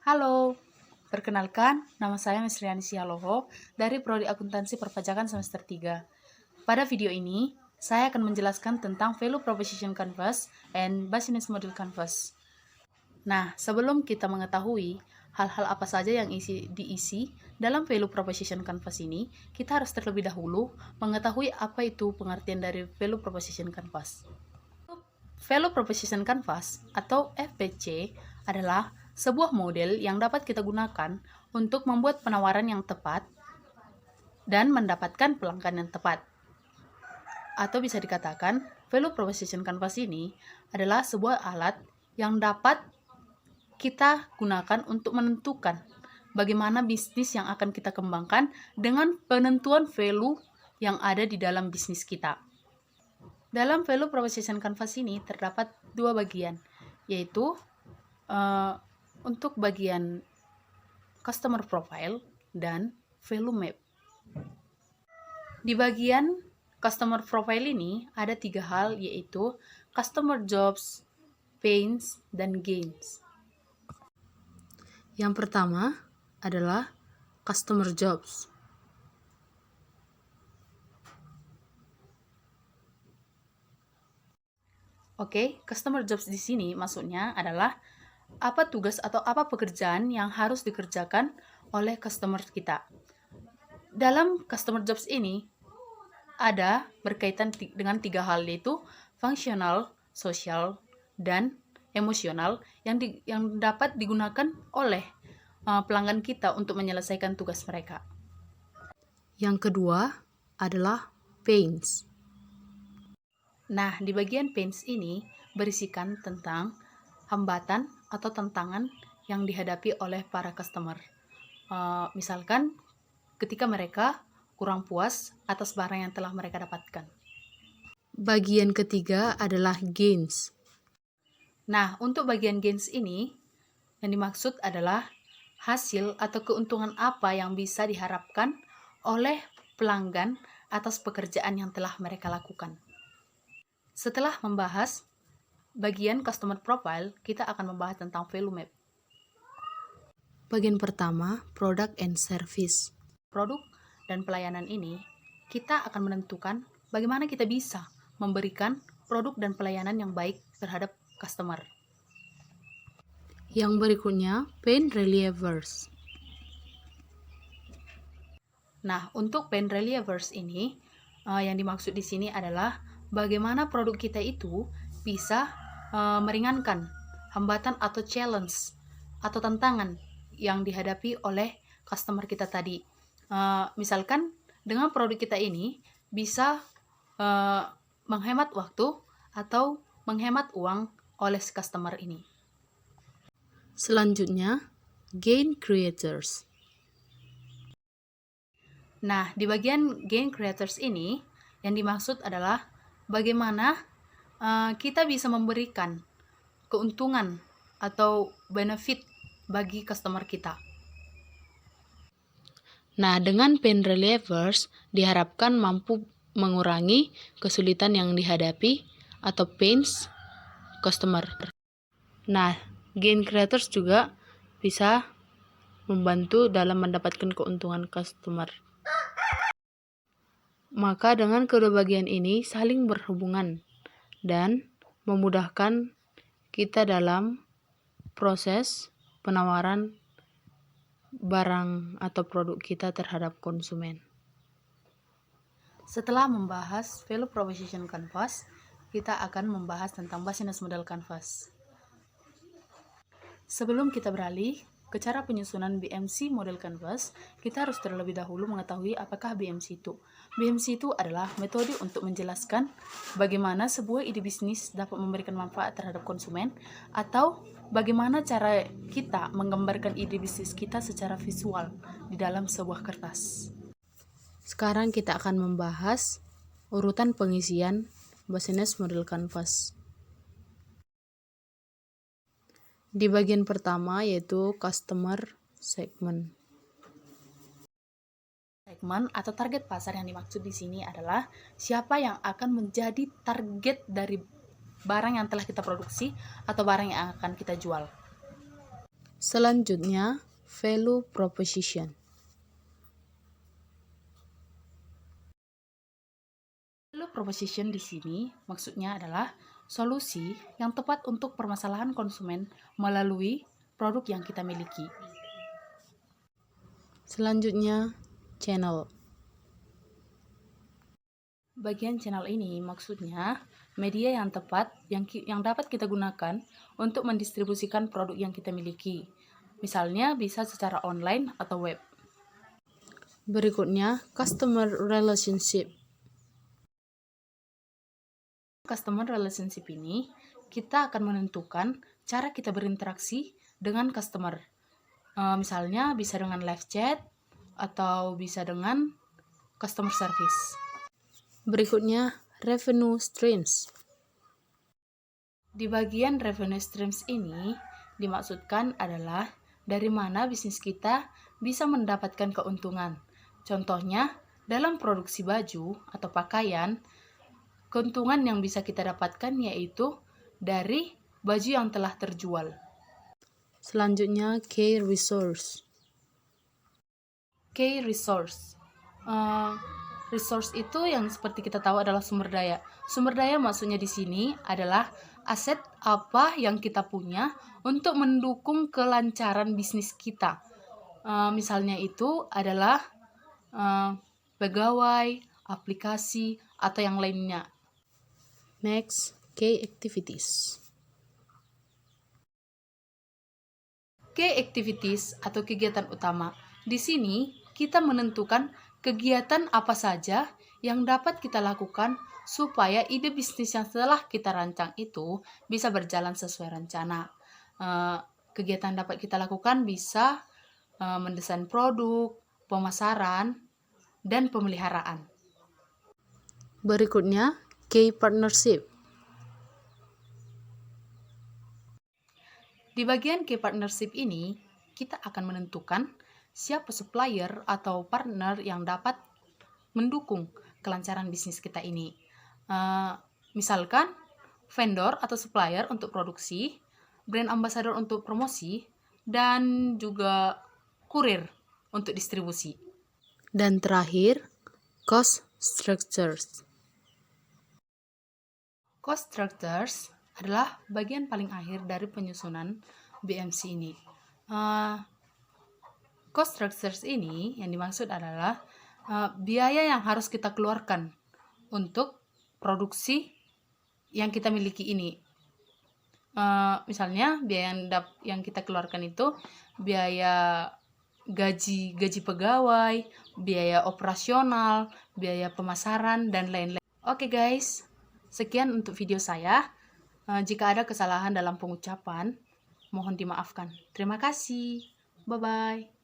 Halo, perkenalkan, nama saya Misriani Sialoho dari Prodi Akuntansi Perpajakan semester 3. Pada video ini, saya akan menjelaskan tentang Value Proposition Canvas and Business Model Canvas. Nah, sebelum kita mengetahui hal-hal apa saja yang diisi dalam Value Proposition Canvas ini, kita harus terlebih dahulu mengetahui apa itu pengertian dari Value Proposition Canvas. Value Proposition Canvas atau VPC adalah sebuah model yang dapat kita gunakan untuk membuat penawaran yang tepat dan mendapatkan pelanggan yang tepat. Atau bisa dikatakan, Value Proposition Canvas ini adalah sebuah alat yang dapat kita gunakan untuk menentukan bagaimana bisnis yang akan kita kembangkan dengan penentuan value yang ada di dalam bisnis kita. Dalam Value Proposition Canvas ini terdapat dua bagian, yaitu untuk bagian Customer Profile dan Value Map. Di bagian Customer Profile ini ada tiga hal, yaitu Customer Jobs, Pains, dan Gains. Yang pertama adalah Customer Jobs. Oke, Customer Jobs di sini maksudnya adalah apa tugas atau apa pekerjaan yang harus dikerjakan oleh customer kita. Dalam customer jobs ini ada berkaitan dengan tiga hal, yaitu fungsional, sosial, dan emosional yang dapat digunakan oleh pelanggan kita untuk menyelesaikan tugas mereka. Yang kedua adalah pains. Nah, di bagian pains ini berisikan tentang hambatan atau tantangan yang dihadapi oleh para customer. Misalkan ketika mereka kurang puas atas barang yang telah mereka dapatkan. Bagian ketiga adalah gains. Nah, untuk bagian gains ini yang dimaksud adalah hasil atau keuntungan apa yang bisa diharapkan oleh pelanggan atas pekerjaan yang telah mereka lakukan. Setelah membahas bagian Customer Profile, kita akan membahas tentang Value Map. Bagian pertama, Product and Service. Produk dan pelayanan ini, kita akan menentukan bagaimana kita bisa memberikan produk dan pelayanan yang baik terhadap customer. Yang berikutnya, Pain Relievers. Nah, untuk Pain Relievers ini, yang dimaksud di sini adalah bagaimana produk kita itu bisa meringankan hambatan atau challenge atau tantangan yang dihadapi oleh customer kita tadi. Misalkan dengan produk kita ini bisa menghemat waktu atau menghemat uang oleh si customer ini. Selanjutnya, Gain Creators. Nah, di bagian Gain Creators ini yang dimaksud adalah bagaimana kita bisa memberikan keuntungan atau benefit bagi customer kita. Nah, dengan pain relievers diharapkan mampu mengurangi kesulitan yang dihadapi atau pains customer. Nah, gain creators juga bisa membantu dalam mendapatkan keuntungan customer. Maka dengan kedua bagian ini saling berhubungan dan memudahkan kita dalam proses penawaran barang atau produk kita terhadap konsumen. Setelah membahas Value Proposition Canvas, kita akan membahas tentang Business Model Canvas. Sebelum kita beralih ke cara penyusunan BMC Model Canvas, kita harus terlebih dahulu mengetahui apakah BMC itu. BMC itu adalah metode untuk menjelaskan bagaimana sebuah ide bisnis dapat memberikan manfaat terhadap konsumen, atau bagaimana cara kita menggambarkan ide bisnis kita secara visual di dalam sebuah kertas. Sekarang kita akan membahas urutan pengisian Business Model Canvas. Di bagian pertama yaitu Customer Segment. Segmen atau target pasar yang dimaksud di sini adalah siapa yang akan menjadi target dari barang yang telah kita produksi atau barang yang akan kita jual. Selanjutnya, value proposition. Value proposition di sini maksudnya adalah solusi yang tepat untuk permasalahan konsumen melalui produk yang kita miliki. Selanjutnya, channel. Bagian channel ini maksudnya media yang tepat yang dapat kita gunakan untuk mendistribusikan produk yang kita miliki. Misalnya bisa secara online atau web. Berikutnya, customer relationship. Customer relationship ini kita akan menentukan cara kita berinteraksi dengan customer. Misalnya bisa dengan live chat atau bisa dengan customer service. Berikutnya, revenue streams. Di bagian revenue streams ini dimaksudkan adalah dari mana bisnis kita bisa mendapatkan keuntungan. Contohnya, dalam produksi baju atau pakaian, keuntungan yang bisa kita dapatkan yaitu dari baju yang telah terjual. Selanjutnya, key resource. Key resource. Resource itu yang seperti kita tahu adalah sumber daya. Sumber daya maksudnya di sini adalah aset apa yang kita punya untuk mendukung kelancaran bisnis kita. Misalnya itu adalah pegawai, aplikasi, atau yang lainnya. Next, key activities. Key activities atau kegiatan utama. Di sini kita menentukan kegiatan apa saja yang dapat kita lakukan supaya ide bisnis yang telah kita rancang itu bisa berjalan sesuai rencana. Kegiatan dapat kita lakukan bisa mendesain produk, pemasaran, dan pemeliharaan. Berikutnya, key partnership. Di bagian key partnership ini, kita akan menentukan siapa supplier atau partner yang dapat mendukung kelancaran bisnis kita ini. Misalkan vendor atau supplier untuk produksi, brand ambassador untuk promosi, dan juga kurir untuk distribusi. Dan terakhir, cost structures. Cost structures adalah bagian paling akhir dari penyusunan BMC ini. Cost structures ini yang dimaksud adalah biaya yang harus kita keluarkan untuk produksi yang kita miliki ini. Misalnya biaya yang kita keluarkan itu biaya gaji pegawai, biaya operasional, biaya pemasaran, dan lain-lain. Oke guys, sekian untuk video saya. Jika ada kesalahan dalam pengucapan, mohon dimaafkan. Terima kasih. Bye-bye.